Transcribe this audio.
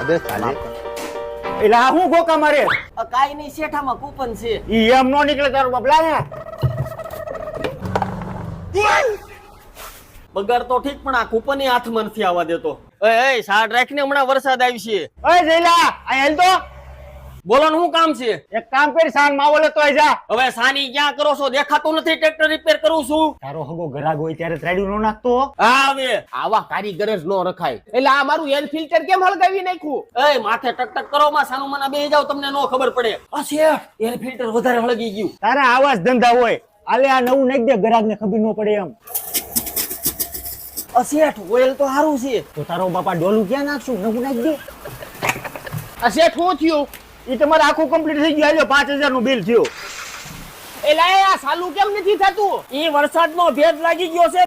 અબે ચાલે એટલે આ હું ગોકા મારે કાઈ નહીં શેઠામાં કૂપન છે. ઈ એમ નો નીકળે તારો બાપલા ને બગાડ તો ઠીક પણ આ કૂપન હાથમાં નથી આવવા દેતો. એ સાડ રાખીને હમણાં વરસાદ આવી છે. ઓય જઈલા આ હેલ તો બોલો ને શું કામ છે? એક કામ કરી સાન માવો લેતો આઈ જા. હવે સાની ક્યાં કરો છો? દેખાતું નથી. ટ્રેક્ટર રિપેર કરું છું. તારો હગો ગરાગ હોય ત્યારે ત્રાડ્યું નો નાખતો. હા હવે આવા કારીગર જ નો રખાય. એટલે આ મારું એર ફિલ્ટર કેમ હળગાવી નાખ્યું? એ માથે ટક કરો માં સાનું મના બે જાવ તમને નો ખબર પડે. આ શેઠ એર ફિલ્ટર વધારે હળગી ગયું. તારા આવા જ ધંધા હોય. આલે આ નવું નાખ દે ગરાગ ને ખબર નો પડે એમ. આ શેઠ ઓઇલ તો સારું છે. તો તારો બાપા ડોલું ક્યાં નાખશું? નવું નાખ દે. આ શેઠ શું થયું? ઈ તમારે આખું કમ્પ્લીટ થઈ ગયું. આલ્યો 5000 નું બિલ થયું. એટલે આ સાલું કેમ નથી થતું? ઈ વરસાદનો ભેજ લાગી ગયો છે.